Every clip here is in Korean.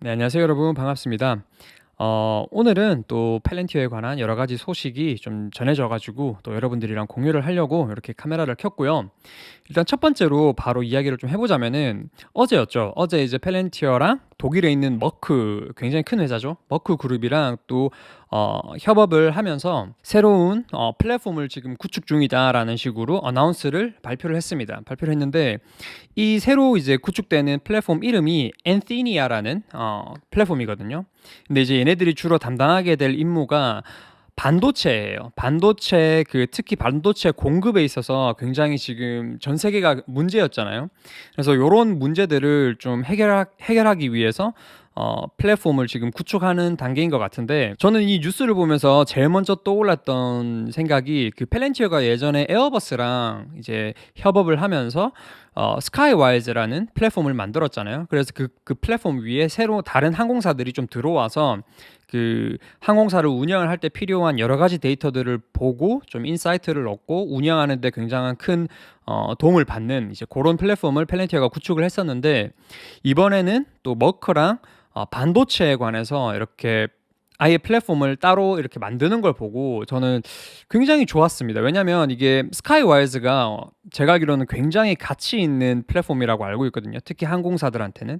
네, 안녕하세요 여러분. 반갑습니다. 오늘은 또 팔렌티어에 관한 여러 가지 소식이 좀 전해져 가지고 또 여러분들이랑 공유를 하려고 이렇게 카메라를 켰고요. 일단 첫 번째로 바로 이야기를 좀 해 보자면은 어제였죠. 어제 이제 팔렌티어랑 독일에 있는 머크, 굉장히 큰 회사죠. 머크 그룹이랑 또 협업을 하면서 새로운 플랫폼을 지금 구축 중이다라는 식으로 어나운스를 발표를 했습니다. 발표를 했는데 이 새로 이제 구축되는 플랫폼 이름이 엔티니아라는 플랫폼이거든요. 근데 이제 얘네들이 주로 담당하게 될 임무가 반도체예요. 반도체 특히 반도체 공급에 있어서 굉장히 지금 전 세계가 문제였잖아요. 그래서 요런 문제들을 좀 해결하기 위해서 플랫폼을 지금 구축하는 단계인 것 같은데, 저는 이 뉴스를 보면서 제일 먼저 떠올랐던 생각이 펠렌티어가 예전에 에어버스랑 이제 협업을 하면서 스카이와이즈라는 플랫폼을 만들었잖아요. 그래서 그 플랫폼 위에 새로 다른 항공사들이 좀 들어와서 항공사를 운영을 할 때 필요한 여러 가지 데이터들을 보고 좀 인사이트를 얻고 운영하는 데 굉장한 큰 도움을 받는 이제 그런 플랫폼을 펠렌티어가 구축을 했었는데, 이번에는 또 머크랑 반도체에 관해서 이렇게 아예 플랫폼을 따로 이렇게 만드는 걸 보고 저는 굉장히 좋았습니다. 왜냐면 이게 스카이와이즈가 제가 알기로는 굉장히 가치 있는 플랫폼이라고 알고 있거든요. 특히 항공사들한테는.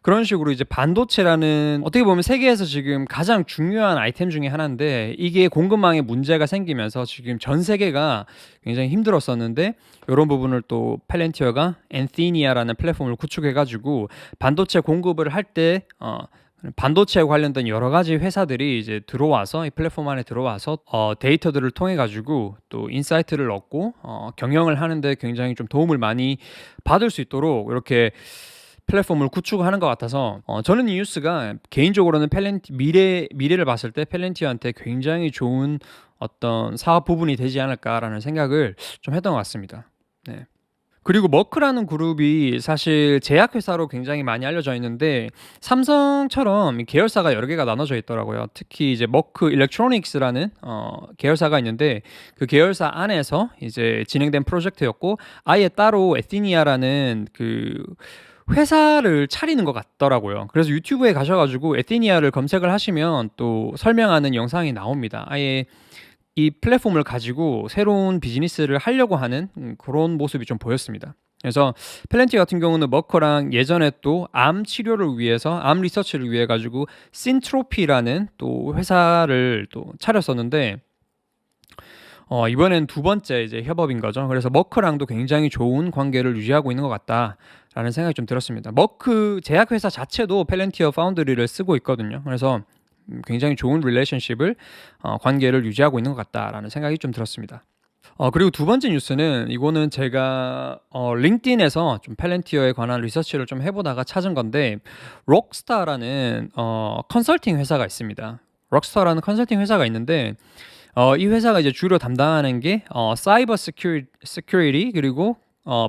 그런 식으로 이제 반도체라는 어떻게 보면 세계에서 지금 가장 중요한 아이템 중에 하나인데, 이게 공급망에 문제가 생기면서 지금 전 세계가 굉장히 힘들었었는데, 이런 부분을 또 펠렌티어가 엔티니아라는 플랫폼을 구축해가지고 반도체 공급을 할 때 반도체에 관련된 여러 가지 회사들이 이제 들어와서 이 플랫폼 안에 들어와서 데이터들을 통해 가지고 또 인사이트를 얻고 경영을 하는데 굉장히 좀 도움을 많이 받을 수 있도록 이렇게 플랫폼을 구축하는 것 같아서 저는 이 뉴스가 개인적으로는 미래를 봤을 때 펠렌티어한테 굉장히 좋은 어떤 사업 부분이 되지 않을까라는 생각을 좀 했던 것 같습니다. 네. 그리고 머크라는 그룹이 사실 제약회사로 굉장히 많이 알려져 있는데, 삼성처럼 계열사가 여러 개가 나눠져 있더라고요. 특히 이제 머크 일렉트로닉스라는 계열사가 있는데, 그 계열사 안에서 이제 진행된 프로젝트였고, 아예 따로 에티니아라는 회사를 차리는 것 같더라고요. 그래서 유튜브에 가셔가지고 에티니아를 검색을 하시면 또 설명하는 영상이 나옵니다. 아예 이 플랫폼을 가지고 새로운 비즈니스를 하려고 하는 그런 모습이 좀 보였습니다. 그래서 펠렌티 같은 경우는 머커랑 예전에 또 암 치료를 위해서 암 리서치를 위해 가지고 신트로피라는 또 회사를 또 차렸었는데, 이번엔 두 번째 이제 협업인 거죠. 그래서 머크랑도 굉장히 좋은 관계를 유지하고 있는 것 같다라는 생각이 좀 들었습니다. 머크 제약회사 자체도 펠렌티어 파운드리를 쓰고 있거든요. 그래서 굉장히 좋은 릴레이션십을 관계를 유지하고 있는 것 같다라는 생각이 좀 들었습니다. 그리고 두 번째 뉴스는, 이거는 제가 링크드인에서 좀 펠렌티어에 관한 리서치를 좀 해보다가 찾은 건데, 록스타라는 컨설팅 회사가 있습니다. 록스타라는 컨설팅 회사가 있는데, 이 회사가 이제 주로 담당하는 게 사이버 시큐리티, 그리고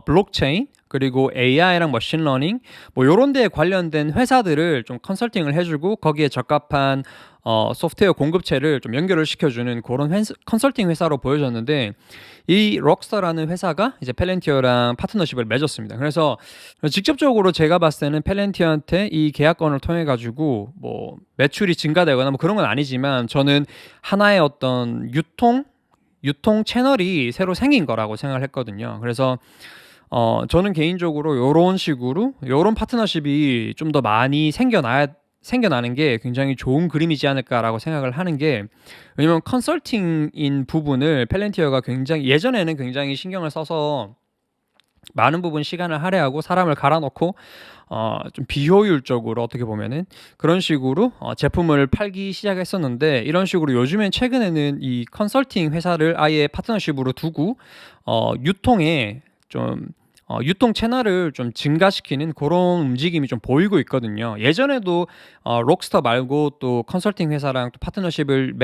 블록체인, 그리고 AI랑 머신러닝 뭐 요런 데에 관련된 회사들을 좀 컨설팅을 해주고, 거기에 적합한 소프트웨어 공급체를 좀 연결을 시켜주는 그런 컨설팅 회사로 보여졌는데, 이 록스타라는 회사가 이제 펠렌티어랑 파트너십을 맺었습니다. 그래서 직접적으로 제가 봤을 때는 펠렌티어한테 이 계약건을 통해 가지고 뭐 매출이 증가되거나 뭐 그런 건 아니지만, 저는 하나의 어떤 유통 채널이 새로 생긴 거라고 생각을 했거든요. 그래서 저는 개인적으로 요런 식으로 요런 파트너십이 좀 더 많이 생겨나는 게 굉장히 좋은 그림이지 않을까라고 생각을 하는 게, 왜냐면 컨설팅인 부분을 펠렌티어가 굉장히 예전에는 굉장히 신경을 써서 많은 부분 시간을 할애하고 사람을 갈아넣고 좀 비효율적으로 어떻게 보면은 그런 식으로 제품을 팔기 시작했었는데, 이런 식으로 요즘엔 최근에는 이 컨설팅 회사를 아예 파트너십으로 두고 유통에 좀 유통 채널을 좀 증가시키는 그런 움직임이 좀 보이고 있거든요. 예전에도 록스터 말고 또 컨설팅 회사랑 또 파트너십을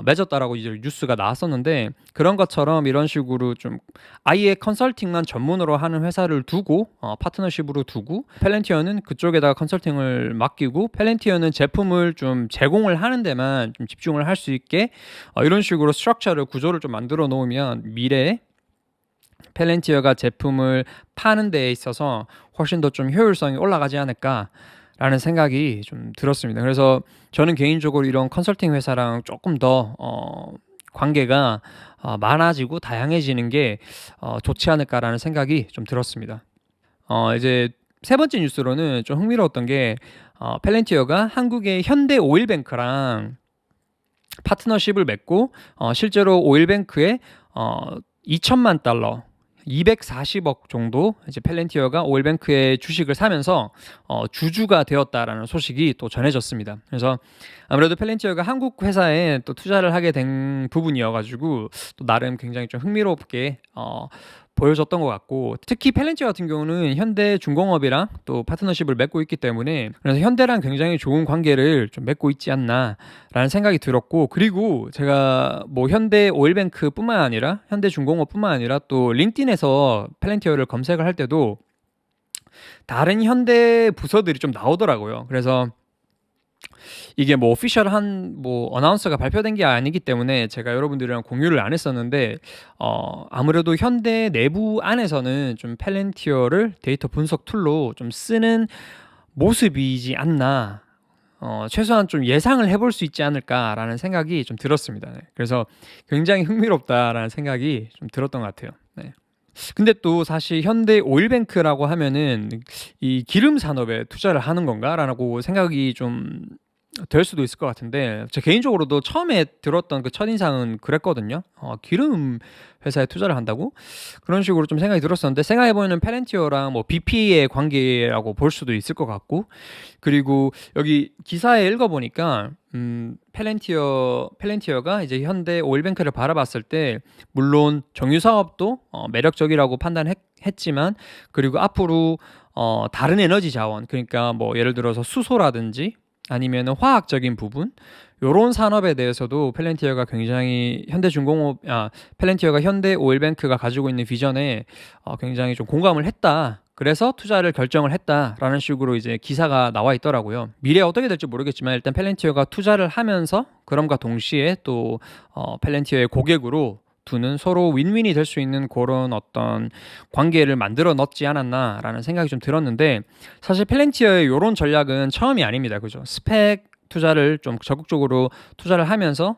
맺었다라고 이제 뉴스가 나왔었는데, 그런 것처럼 이런 식으로 좀 아예 컨설팅만 전문으로 하는 회사를 두고 파트너십으로 두고, 펠렌티어는 그쪽에다가 컨설팅을 맡기고 펠렌티어는 제품을 좀 제공을 하는 데만 좀 집중을 할 수 있게 이런 식으로 구조를 좀 만들어 놓으면 미래에 펠렌티어가 제품을 파는 데에 있어서 훨씬 더 좀 효율성이 올라가지 않을까 라는 생각이 좀 들었습니다. 그래서 저는 개인적으로 이런 컨설팅 회사랑 조금 더 관계가 많아지고 다양해지는 게 좋지 않을까라는 생각이 좀 들었습니다. 이제 세 번째 뉴스로는 좀 흥미로웠던 게 펠렌티어가 한국의 현대 오일뱅크랑 파트너십을 맺고 실제로 오일뱅크에 2천만 달러 240억 정도 이제 펠렌티어가 오일뱅크의 주식을 사면서 주주가 되었다라는 소식이 또 전해졌습니다. 그래서 아무래도 펠렌티어가 한국 회사에 또 투자를 하게 된 부분이어가지고 또 나름 굉장히 좀 흥미롭게 보여줬던 것 같고, 특히 펠렌티어 같은 경우는 현대중공업이랑 또 파트너십을 맺고 있기 때문에 그래서 현대랑 굉장히 좋은 관계를 좀 맺고 있지 않나라는 생각이 들었고, 그리고 제가 뭐 현대 오일뱅크뿐만 아니라 현대중공업뿐만 아니라 또 링크드인에서 펠렌티어를 검색을 할 때도 다른 현대 부서들이 좀 나오더라고요. 그래서 이게 뭐 오피셜한 뭐 어나운서가 발표된 게 아니기 때문에 제가 여러분들이랑 공유를 안 했었는데 아무래도 현대 내부 안에서는 좀 펠렌티어를 데이터 분석 툴로 좀 쓰는 모습이지 않나, 최소한 좀 예상을 해볼 수 있지 않을까라는 생각이 좀 들었습니다. 네. 그래서 굉장히 흥미롭다라는 생각이 좀 들었던 것 같아요. 네. 근데 또 사실 현대 오일뱅크라고 하면은 이 기름 산업에 투자를 하는 건가라고 생각이 좀 될 수도 있을 것 같은데, 제 개인적으로도 처음에 들었던 그 첫인상은 그랬거든요. 기름 회사에 투자를 한다고? 그런 식으로 좀 생각이 들었었는데, 생각해보면 펠렌티어랑 뭐 BP의 관계라고 볼 수도 있을 것 같고, 그리고 여기 기사에 읽어보니까 펠렌티어가 이제 현대 오일뱅크를 바라봤을 때 물론 정유 사업도 매력적이라고 판단했지만, 그리고 앞으로 다른 에너지 자원, 그러니까 뭐 예를 들어서 수소라든지 아니면 화학적인 부분, 요런 산업에 대해서도 펠렌티어가 굉장히 펠렌티어가 현대 오일뱅크가 가지고 있는 비전에 굉장히 좀 공감을 했다. 그래서 투자를 결정을 했다라는 식으로 이제 기사가 나와 있더라고요. 미래에 어떻게 될지 모르겠지만 일단 펠렌티어가 투자를 하면서 그럼과 동시에 또 펠렌티어의 고객으로 두는 서로 윈윈이 될 수 있는 그런 어떤 관계를 만들어 넣지 않았나라는 생각이 좀 들었는데, 사실 펠렌티어의 이런 전략은 처음이 아닙니다. 그죠? 스펙 투자를 좀 적극적으로 투자를 하면서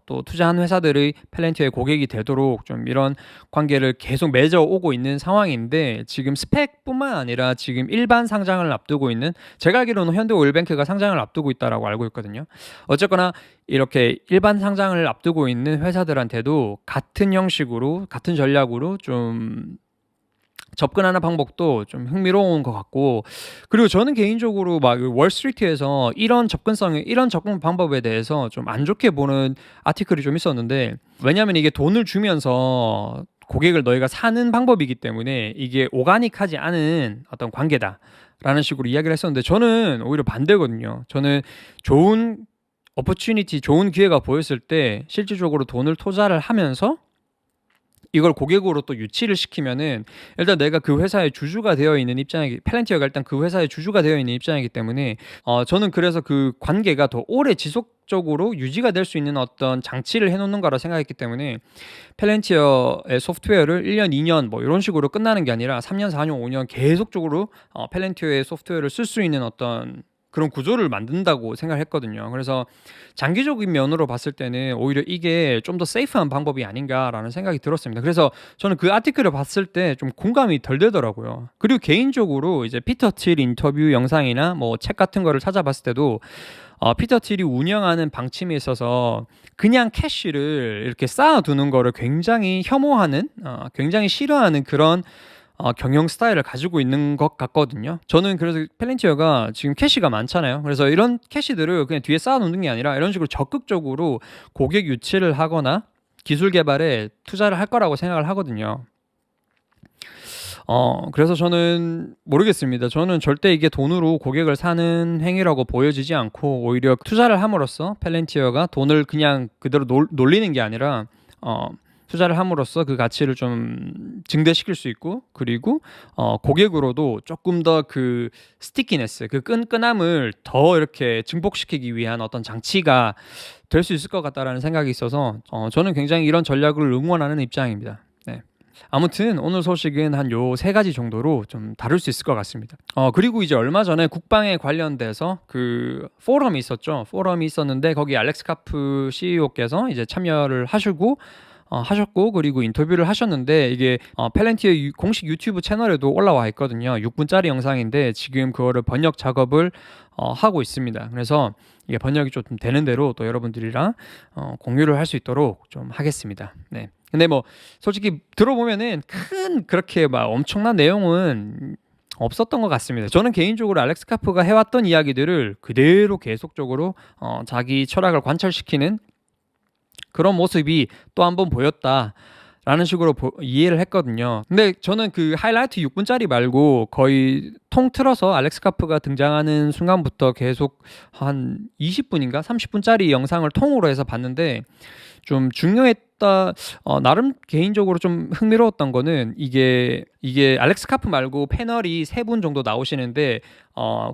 또 투자한 회사들의 펠렌티어의 고객이 되도록 좀 이런 관계를 계속 맺어 오고 있는 상황인데, 지금 스펙뿐만 아니라 지금 일반 상장을 앞두고 있는, 제가 알기로는 현대 오일뱅크가 상장을 앞두고 있다라고 알고 있거든요. 어쨌거나 이렇게 일반 상장을 앞두고 있는 회사들한테도 같은 형식으로 같은 전략으로 좀 접근하는 방법도 좀 흥미로운 것 같고, 그리고 저는 개인적으로 막 월스트리트에서 이런 접근 방법에 대해서 좀 안 좋게 보는 아티클이 좀 있었는데, 왜냐하면 이게 돈을 주면서 고객을 너희가 사는 방법이기 때문에 이게 오가닉하지 않은 어떤 관계다라는 식으로 이야기를 했었는데, 저는 오히려 반대거든요. 저는 좋은 좋은 기회가 보였을 때 실질적으로 돈을 투자를 하면서 이걸 고객으로 또 유치를 시키면은, 일단 내가 그 회사의 주주가 되어 있는 펠렌티어가 일단 그 회사의 주주가 되어 있는 입장이기 때문에 저는 그래서 그 관계가 더 오래 지속적으로 유지가 될 수 있는 어떤 장치를 해놓는 거라 생각했기 때문에, 펠렌티어의 소프트웨어를 1년, 2년 뭐 이런 식으로 끝나는 게 아니라 3년, 4년, 5년 계속적으로 펠렌티어의 소프트웨어를 쓸 수 있는 어떤 그런 구조를 만든다고 생각했거든요. 그래서 장기적인 면으로 봤을 때는 오히려 이게 좀 더 세이프한 방법이 아닌가라는 생각이 들었습니다. 그래서 저는 그 아티클을 봤을 때 좀 공감이 덜 되더라고요. 그리고 개인적으로 이제 피터 틸 인터뷰 영상이나 뭐 책 같은 거를 찾아봤을 때도 피터 틸이 운영하는 방침에 있어서 그냥 캐시를 이렇게 쌓아두는 거를 굉장히 혐오하는, 굉장히 싫어하는 그런 경영 스타일을 가지고 있는 것 같거든요. 저는 그래서 펠렌티어가 지금 캐시가 많잖아요. 그래서 이런 캐시들을 그냥 뒤에 쌓아놓는 게 아니라 이런 식으로 적극적으로 고객 유치를 하거나 기술 개발에 투자를 할 거라고 생각을 하거든요. 그래서 저는 모르겠습니다. 저는 절대 이게 돈으로 고객을 사는 행위라고 보여지지 않고, 오히려 투자를 함으로써 펠렌티어가 돈을 그냥 그대로 놀리는 게 아니라 투자를 함으로써 그 가치를 좀 증대시킬 수 있고, 그리고 고객으로도 조금 더 그 스티키네스, 그 끈끈함을 더 이렇게 증폭시키기 위한 어떤 장치가 될 수 있을 것 같다라는 생각이 있어서 저는 굉장히 이런 전략을 응원하는 입장입니다. 네. 아무튼 오늘 소식은 한 요 세 가지 정도로 좀 다룰 수 있을 것 같습니다. 그리고 이제 얼마 전에 국방에 관련돼서 그 포럼이 있었죠. 포럼이 있었는데 거기 알렉스 카프 CEO께서 이제 참여를 하셨고 그리고 인터뷰를 하셨는데 이게 펠렌티의 공식 유튜브 채널에도 올라와 있거든요. 6분짜리 영상인데 지금 그거를 번역 작업을 하고 있습니다. 그래서 이게 번역이 좀 되는 대로 또 여러분들이랑 공유를 할 수 있도록 좀 하겠습니다. 네. 근데 뭐 솔직히 들어보면은 그렇게 막 엄청난 내용은 없었던 것 같습니다. 저는 개인적으로 알렉스 카프가 해왔던 이야기들을 그대로 계속적으로 자기 철학을 관철시키는 그런 모습이 또 한 번 보였다라는 식으로 이해를 했거든요. 근데 저는 그 하이라이트 6분짜리 말고 거의 통틀어서 알렉스 카프가 등장하는 순간부터 계속 한 20분인가 30분짜리 영상을 통으로 해서 봤는데 좀 중요했다. 나름 개인적으로 좀 흥미로웠던 거는 이게 알렉스 카프 말고 패널이 3분 정도 나오시는데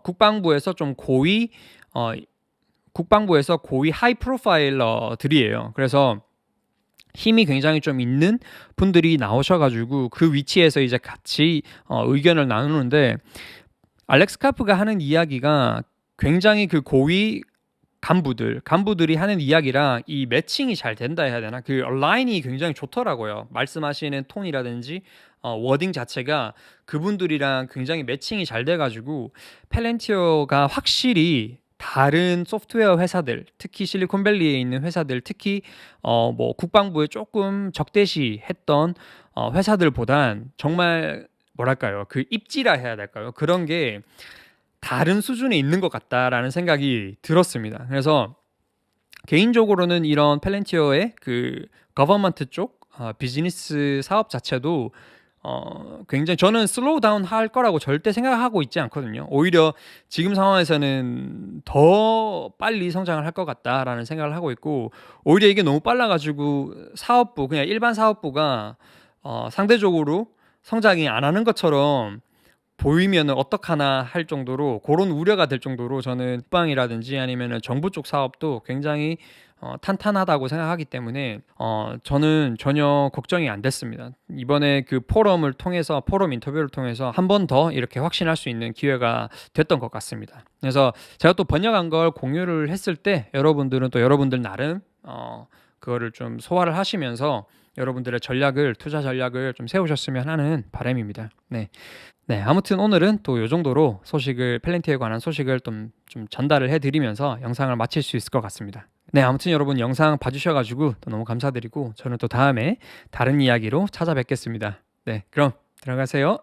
국방부에서 고위 하이 프로파일러들이에요. 그래서 힘이 굉장히 좀 있는 분들이 나오셔가지고 그 위치에서 이제 같이 의견을 나누는데 알렉스 카프가 하는 이야기가 굉장히 그 고위 간부들이 하는 이야기랑 이 매칭이 잘 된다 해야 되나? 그 얼라인이 굉장히 좋더라고요. 말씀하시는 톤이라든지 워딩 자체가 그분들이랑 굉장히 매칭이 잘 돼가지고 펠렌티어가 확실히 다른 소프트웨어 회사들, 특히 실리콘밸리에 있는 회사들, 특히 뭐 국방부에 조금 적대시했던 회사들보단 정말 뭐랄까요, 그 입지라 해야 될까요? 그런 게 다른 수준에 있는 것 같다라는 생각이 들었습니다. 그래서 개인적으로는 이런 펠렌티어의 그 거버먼트 쪽 비즈니스 사업 자체도 굉장히 저는 슬로우 다운 할 거라고 절대 생각하고 있지 않거든요. 오히려 지금 상황에서는 더 빨리 성장을 할 것 같다라는 생각을 하고 있고 오히려 이게 너무 빨라가지고 사업부 그냥 일반 사업부가 상대적으로 성장이 안 하는 것처럼 보이면 어떡하나 할 정도로 그런 우려가 될 정도로 저는 국방이라든지 아니면 정부 쪽 사업도 굉장히 탄탄하다고 생각하기 때문에 저는 전혀 걱정이 안 됐습니다. 이번에 그 포럼 인터뷰를 통해서 한 번 더 이렇게 확신할 수 있는 기회가 됐던 것 같습니다. 그래서 제가 또 번역한 걸 공유를 했을 때 여러분들은 또 여러분들 나름 그거를 좀 소화를 하시면서 여러분들의 투자 전략을 좀 세우셨으면 하는 바람입니다. 네, 아무튼 오늘은 또 요 정도로 펠렌티에 관한 소식을 좀 전달을 해드리면서 영상을 마칠 수 있을 것 같습니다. 네, 아무튼 여러분 영상 봐주셔가지고 또 너무 감사드리고 저는 또 다음에 다른 이야기로 찾아뵙겠습니다. 네, 그럼 들어가세요.